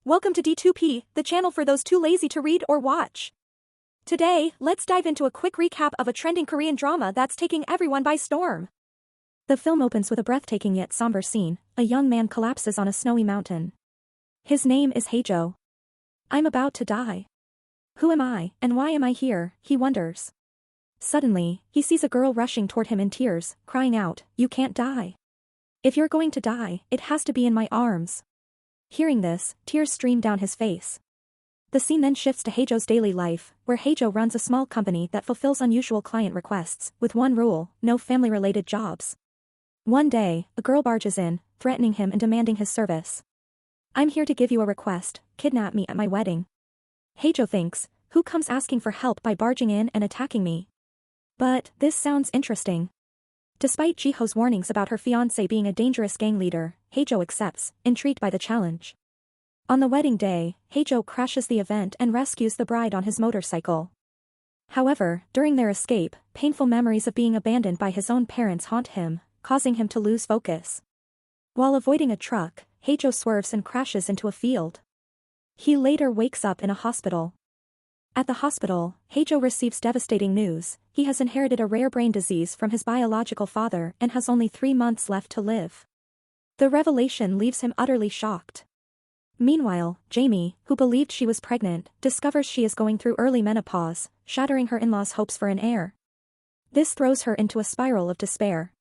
Welcome to D2P, the channel for those too lazy to read or watch. Today, let's dive into a quick recap of a trending Korean drama that's taking everyone by storm. The film opens with a breathtaking yet somber scene. A young man collapses on a snowy mountain. His name is Haejo. I'm about to die. Who am I, and why am I here, he wonders. Suddenly, he sees a girl rushing toward him in tears, crying out, "You can't die. If you're going to die, it has to be in my arms." Hearing this, tears stream down his face. The scene then shifts to Haejo's daily life, where Haejo runs a small company that fulfills unusual client requests, with one rule: no family-related jobs. One day, a girl barges in, threatening him and demanding his service. "I'm here to give you a request, kidnap me at my wedding." Haejo thinks, who comes asking for help by barging in and attacking me? But this sounds interesting. Despite Jiho's warnings about her fiancé being a dangerous gang leader, Haejo accepts, intrigued by the challenge. On the wedding day, Haejo crashes the event and rescues the bride on his motorcycle. However, during their escape, painful memories of being abandoned by his own parents haunt him, causing him to lose focus. While avoiding a truck, Haejo swerves and crashes into a field. He later wakes up in a hospital. At the hospital, Haejo receives devastating news. He has inherited a rare brain disease from his biological father and has only 3 months left to live. The revelation leaves him utterly shocked. Meanwhile, Jamie, who believed she was pregnant, discovers she is going through early menopause, shattering her in-laws' hopes for an heir. This throws her into a spiral of despair.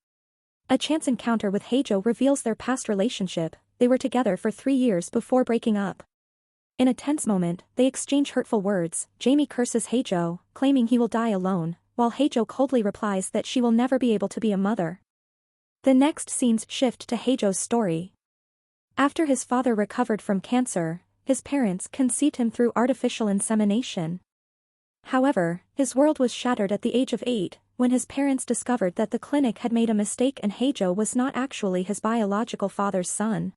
A chance encounter with Haejo reveals their past relationship. They were together for 3 years before breaking up. In a tense moment, they exchange hurtful words. Jamie curses Haejo, claiming he will die alone, while Haejo coldly replies that she will never be able to be a mother. The next scenes shift to Haejo's story. After his father recovered from cancer, his parents conceived him through artificial insemination. However, his world was shattered at the age of 8, when his parents discovered that the clinic had made a mistake and Haejo was not actually his biological father's son.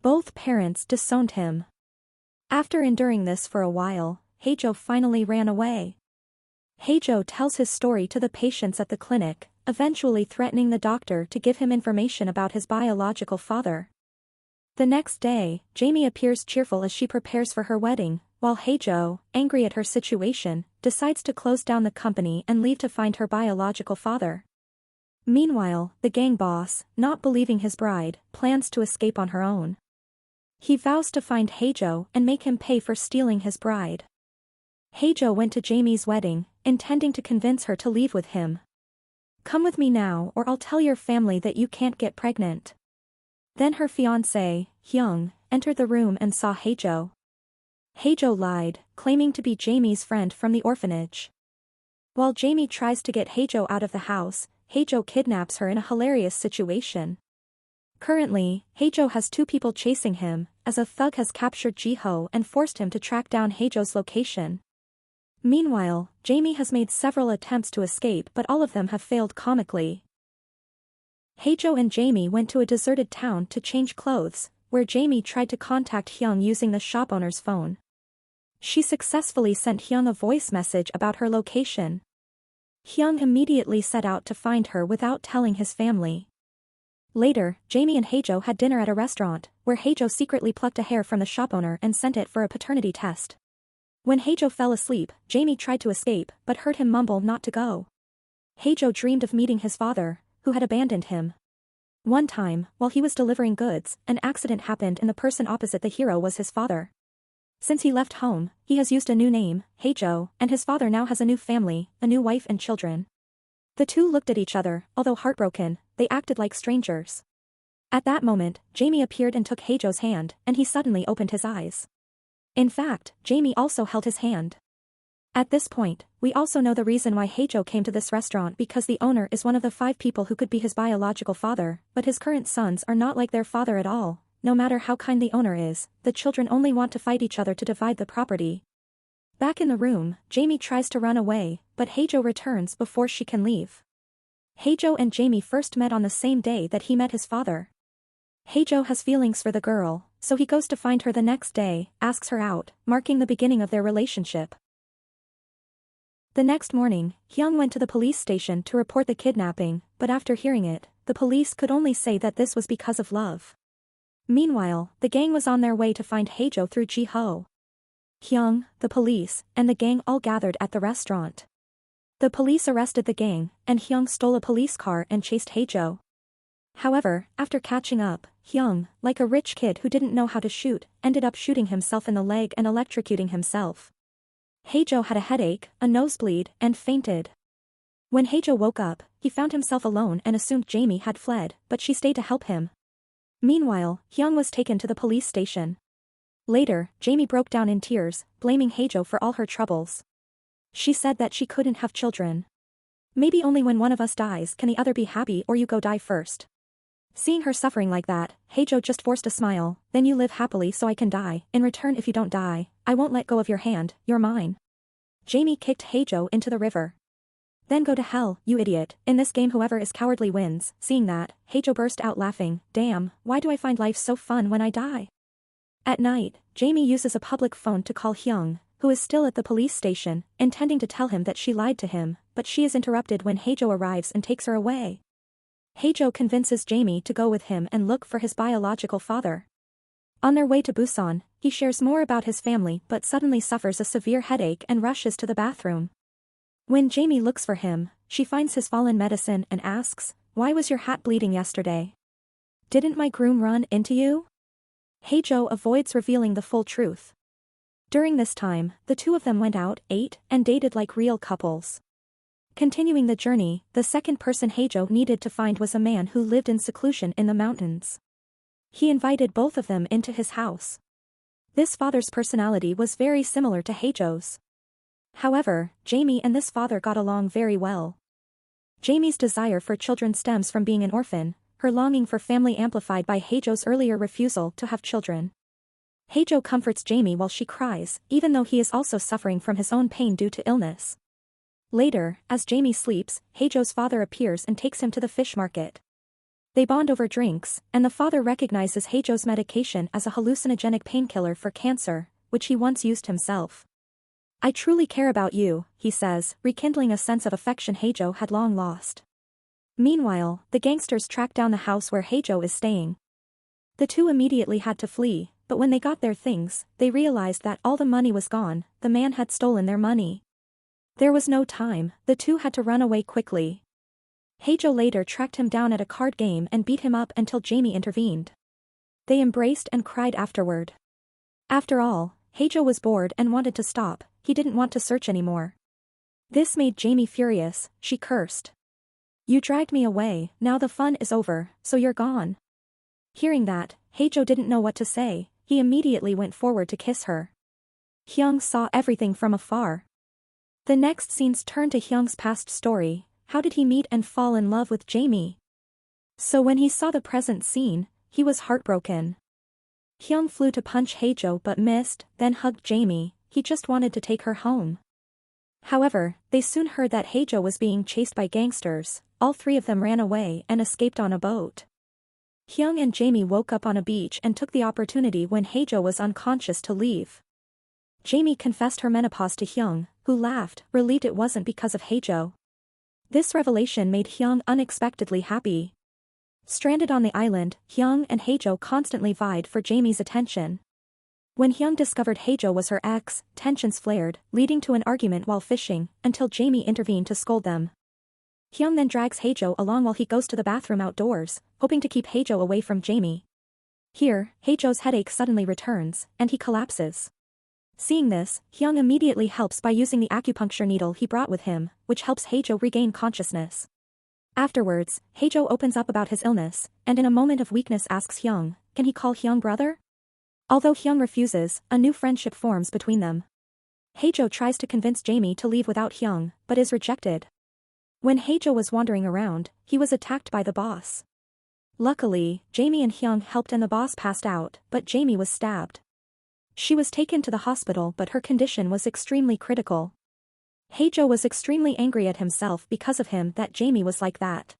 Both parents disowned him. After enduring this for a while, Haejo finally ran away. Haejo tells his story to the patients at the clinic, eventually threatening the doctor to give him information about his biological father. The next day, Jamie appears cheerful as she prepares for her wedding, while Haejo, angry at her situation, decides to close down the company and leave to find her biological father. Meanwhile, the gang boss, not believing his bride, plans to escape on her own. He vows to find Haejo and make him pay for stealing his bride. Haejo went to Jamie's wedding, intending to convince her to leave with him. "Come with me now or I'll tell your family that you can't get pregnant." Then her fiancé, Hyung, entered the room and saw Haejo. Haejo lied, claiming to be Jamie's friend from the orphanage. While Jamie tries to get Haejo out of the house, Haejo kidnaps her in a hilarious situation. Currently, Haejo has 2 people chasing him, as a thug has captured Jiho and forced him to track down Haejo's location. Meanwhile, Jamie has made several attempts to escape but all of them have failed comically. Haejo and Jamie went to a deserted town to change clothes, where Jamie tried to contact Hyung using the shop owner's phone. She successfully sent Hyung a voice message about her location. Hyung immediately set out to find her without telling his family. Later, Jamie and Haejo had dinner at a restaurant, where Haejo secretly plucked a hair from the shop owner and sent it for a paternity test. When Haejo fell asleep, Jamie tried to escape but heard him mumble not to go. Haejo dreamed of meeting his father, who had abandoned him. One time, while he was delivering goods, an accident happened and the person opposite the hero was his father. Since he left home, he has used a new name, Haejo, and his father now has a new family, a new wife and children. The two looked at each other. Although heartbroken, they acted like strangers. At that moment, Jamie appeared and took Haejo's hand, and he suddenly opened his eyes. In fact, Jamie also held his hand. At this point, we also know the reason why Haejo came to this restaurant, because the owner is one of the 5 people who could be his biological father, but his current sons are not like their father at all. No matter how kind the owner is, the children only want to fight each other to divide the property. Back in the room, Jamie tries to run away, but Haejo returns before she can leave. Haejo and Jamie first met on the same day that he met his father. Haejo has feelings for the girl, so he goes to find her the next day, asks her out, marking the beginning of their relationship. The next morning, Hyung went to the police station to report the kidnapping, but after hearing it, the police could only say that this was because of love. Meanwhile, the gang was on their way to find Haejo through Ji-ho. Hyung, the police, and the gang all gathered at the restaurant. The police arrested the gang, and Hyung stole a police car and chased Haejo. However, after catching up, Hyung, like a rich kid who didn't know how to shoot, ended up shooting himself in the leg and electrocuting himself. Haejo had a headache, a nosebleed, and fainted. When Haejo woke up, he found himself alone and assumed Jamie had fled, but she stayed to help him. Meanwhile, Hyung was taken to the police station. Later, Jamie broke down in tears, blaming Haejo for all her troubles. She said that she couldn't have children. Maybe only when one of us dies can the other be happy, or you go die first. Seeing her suffering like that, Haejo just forced a smile. Then you live happily so I can die. In return, if you don't die, I won't let go of your hand, you're mine. Jamie kicked Haejo into the river. Then go to hell, you idiot. In this game whoever is cowardly wins. Seeing that, Haejo burst out laughing. Damn, why do I find life so fun when I die? At night, Jamie uses a public phone to call Hyung, who is still at the police station, intending to tell him that she lied to him, but she is interrupted when Haejo arrives and takes her away. Haejo convinces Jamie to go with him and look for his biological father. On their way to Busan, he shares more about his family but suddenly suffers a severe headache and rushes to the bathroom. When Jamie looks for him, she finds his fallen medicine and asks, "Why was your hat bleeding yesterday? Didn't my groom run into you?" Haejo avoids revealing the full truth. During this time, the two of them went out, ate, and dated like real couples. Continuing the journey, the second person Haejo needed to find was a man who lived in seclusion in the mountains. He invited both of them into his house. This father's personality was very similar to Haejo's. However, Jamie and this father got along very well. Jamie's desire for children stems from being an orphan, her longing for family amplified by Haejo's earlier refusal to have children. Haejo comforts Jamie while she cries, even though he is also suffering from his own pain due to illness. Later, as Jamie sleeps, Haejo's father appears and takes him to the fish market. They bond over drinks, and the father recognizes Haejo's medication as a hallucinogenic painkiller for cancer, which he once used himself. "I truly care about you," he says, rekindling a sense of affection Haejo had long lost. Meanwhile, the gangsters track down the house where Haejo is staying. The two immediately had to flee, but when they got their things, they realized that all the money was gone. The man had stolen their money. There was no time, the two had to run away quickly. Haejo later tracked him down at a card game and beat him up until Jamie intervened. They embraced and cried afterward. After all, Haejo was bored and wanted to stop, he didn't want to search anymore. This made Jamie furious, she cursed. "You dragged me away, now the fun is over, so you're gone." Hearing that, Haejo didn't know what to say, he immediately went forward to kiss her. Hyung saw everything from afar. The next scenes turn to Hyung's past story. How did he meet and fall in love with Jamie? So when he saw the present scene, he was heartbroken. Hyung flew to punch Haejo but missed, then hugged Jamie. He just wanted to take her home. However, they soon heard that Haejo was being chased by gangsters. All three of them ran away and escaped on a boat. Hyung and Jamie woke up on a beach and took the opportunity when Haejo was unconscious to leave. Jamie confessed her menopause to Hyung, who laughed, relieved it wasn't because of Haejo. This revelation made Hyung unexpectedly happy. Stranded on the island, Hyung and Haejo constantly vied for Jamie's attention. When Hyung discovered Haejo was her ex, tensions flared, leading to an argument while fishing, until Jamie intervened to scold them. Hyung then drags Haejo along while he goes to the bathroom outdoors, hoping to keep Haejo away from Jamie. Here, Haejo's headache suddenly returns, and he collapses. Seeing this, Hyung immediately helps by using the acupuncture needle he brought with him, which helps Haejo regain consciousness. Afterwards, Haejo opens up about his illness, and in a moment of weakness asks Hyung, can he call Hyung brother? Although Hyung refuses, a new friendship forms between them. Haejo tries to convince Jamie to leave without Hyung, but is rejected. When Haejo was wandering around, he was attacked by the boss. Luckily, Jamie and Hyung helped and the boss passed out, but Jamie was stabbed. She was taken to the hospital but her condition was extremely critical. Haejo was extremely angry at himself because of him that Jamie was like that.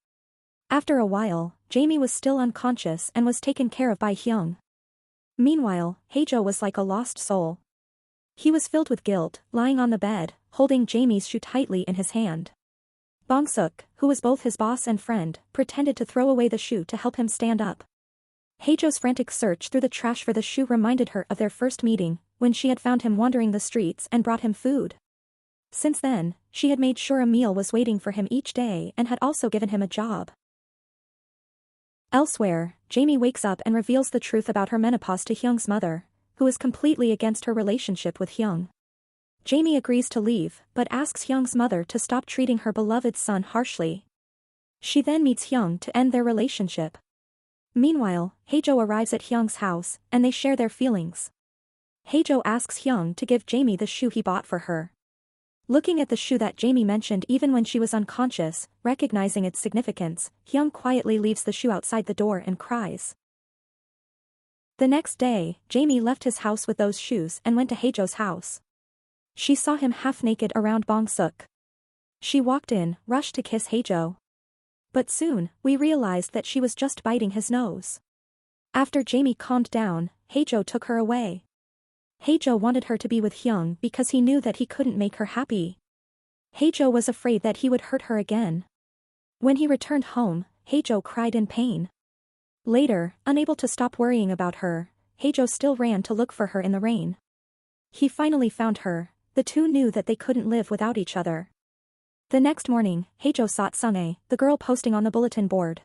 After a while, Jamie was still unconscious and was taken care of by Hyung. Meanwhile, Haejo was like a lost soul. He was filled with guilt, lying on the bed, holding Jamie's shoe tightly in his hand. Bong-suk, who was both his boss and friend, pretended to throw away the shoe to help him stand up. Haejo's frantic search through the trash for the shoe reminded her of their first meeting, when she had found him wandering the streets and brought him food. Since then, she had made sure a meal was waiting for him each day and had also given him a job. Elsewhere, Jamie wakes up and reveals the truth about her menopause to Hyung's mother, who is completely against her relationship with Hyung. Jamie agrees to leave, but asks Hyung's mother to stop treating her beloved son harshly. She then meets Hyung to end their relationship. Meanwhile, Haejo arrives at Hyung's house, and they share their feelings. Haejo asks Hyung to give Jamie the shoe he bought for her. Looking at the shoe that Jamie mentioned even when she was unconscious, recognizing its significance, Hyung quietly leaves the shoe outside the door and cries. The next day, Jamie left his house with those shoes and went to Haejo's house. She saw him half-naked around Bong-suk. She walked in, rushed to kiss Haejo. But soon, we realized that she was just biting his nose. After Jamie calmed down, Haejo took her away. Haejo wanted her to be with Hyung because he knew that he couldn't make her happy. Haejo was afraid that he would hurt her again. When he returned home, Haejo cried in pain. Later, unable to stop worrying about her, Haejo still ran to look for her in the rain. He finally found her. The two knew that they couldn't live without each other. The next morning, Haejo sought Sung-ae, the girl posting on the bulletin board.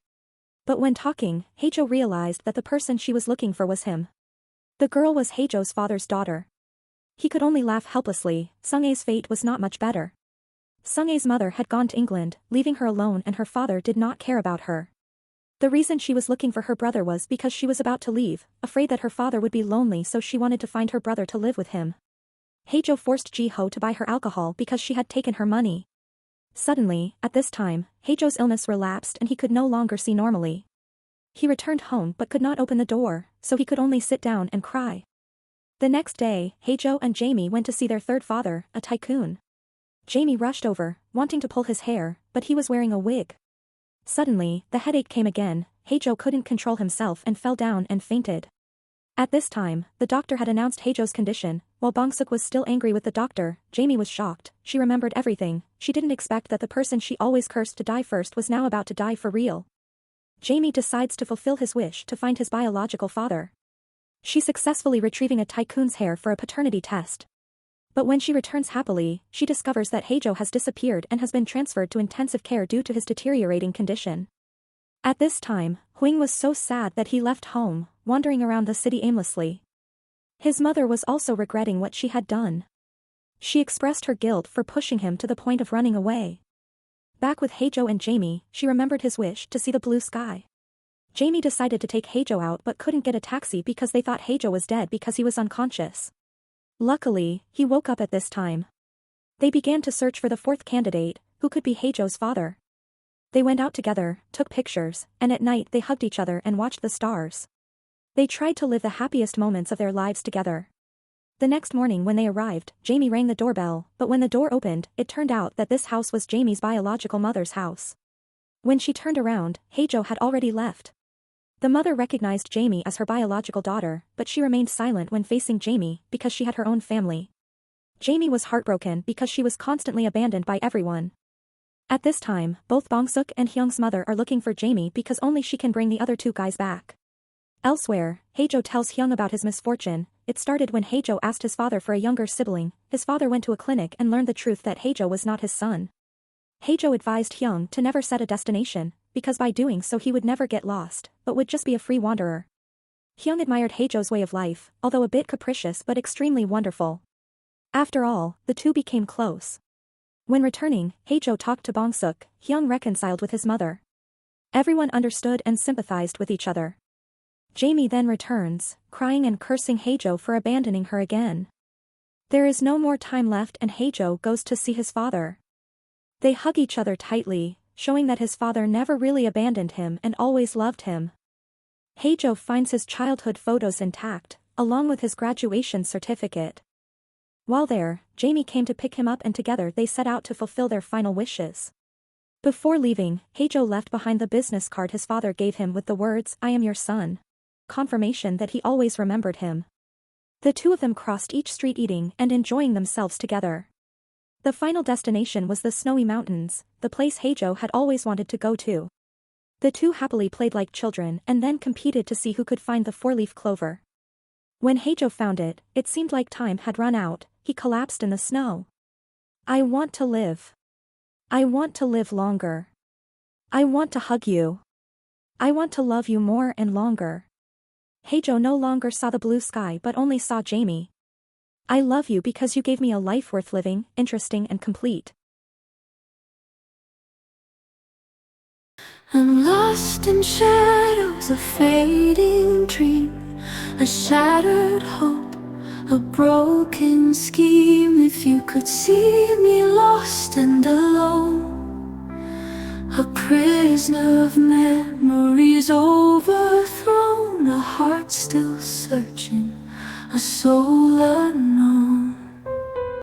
But when talking, Haejo realized that the person she was looking for was him. The girl was Haejo's father's daughter. He could only laugh helplessly. Sung-ae's fate was not much better. Sung-ae's mother had gone to England, leaving her alone, and her father did not care about her. The reason she was looking for her brother was because she was about to leave, afraid that her father would be lonely, so she wanted to find her brother to live with him. Haejo forced Ji-ho to buy her alcohol because she had taken her money. Suddenly, at this time, Haejo's illness relapsed and he could no longer see normally. He returned home but could not open the door, so he could only sit down and cry. The next day, Haejo and Jamie went to see their third father, a tycoon. Jamie rushed over, wanting to pull his hair, but he was wearing a wig. Suddenly, the headache came again. Haejo couldn't control himself and fell down and fainted. At this time, the doctor had announced Haejo's condition. While Bong-suk was still angry with the doctor, Jamie was shocked. She remembered everything. She didn't expect that the person she always cursed to die first was now about to die for real. Jamie decides to fulfill his wish to find his biological father. She successfully retrieving a tycoon's hair for a paternity test. But when she returns happily, she discovers that Haejo has disappeared and has been transferred to intensive care due to his deteriorating condition. At this time, Hwing was so sad that he left home, wandering around the city aimlessly. His mother was also regretting what she had done. She expressed her guilt for pushing him to the point of running away. Back with Haejo and Jamie, she remembered his wish to see the blue sky. Jamie decided to take Haejo out but couldn't get a taxi because they thought Haejo was dead because he was unconscious. Luckily, he woke up at this time. They began to search for the fourth candidate, who could be Haejo's father. They went out together, took pictures, and at night they hugged each other and watched the stars. They tried to live the happiest moments of their lives together. The next morning when they arrived, Jamie rang the doorbell, but when the door opened, it turned out that this house was Jamie's biological mother's house. When she turned around, Haejo had already left. The mother recognized Jamie as her biological daughter, but she remained silent when facing Jamie because she had her own family. Jamie was heartbroken because she was constantly abandoned by everyone. At this time, both Bong-suk and Hyung's mother are looking for Jamie because only she can bring the other two guys back. Elsewhere, Haejo tells Hyung about his misfortune. It started when Haejo asked his father for a younger sibling. His father went to a clinic and learned the truth that Haejo was not his son. Haejo advised Hyung to never set a destination, because by doing so he would never get lost, but would just be a free wanderer. Hyung admired Haejo's way of life, although a bit capricious but extremely wonderful. After all, the two became close. When returning, Haejo talked to Bong-suk. Hyung reconciled with his mother. Everyone understood and sympathized with each other. Jamie then returns, crying and cursing Haejo for abandoning her again. There is no more time left and Haejo goes to see his father. They hug each other tightly, showing that his father never really abandoned him and always loved him. Haejo finds his childhood photos intact, along with his graduation certificate. While there, Jamie came to pick him up and together they set out to fulfill their final wishes. Before leaving, Haejo left behind the business card his father gave him with the words, "I am your son." Confirmation that he always remembered him. The two of them crossed each street eating and enjoying themselves together. The final destination was the snowy mountains, the place Haejo had always wanted to go to. The two happily played like children and then competed to see who could find the four-leaf clover. When Haejo found it, it seemed like time had run out. He collapsed in the snow. I want to live. I want to live longer. I want to hug you. I want to love you more and longer. Haejo no longer saw the blue sky but only saw Jamie. I love you because you gave me a life worth living, interesting and complete. I'm lost in shadows, a fading dream, a shattered hope, a broken scheme. If you could see me lost and alone, a prisoner of memories overthrown, a heart still searching, a soul unknown.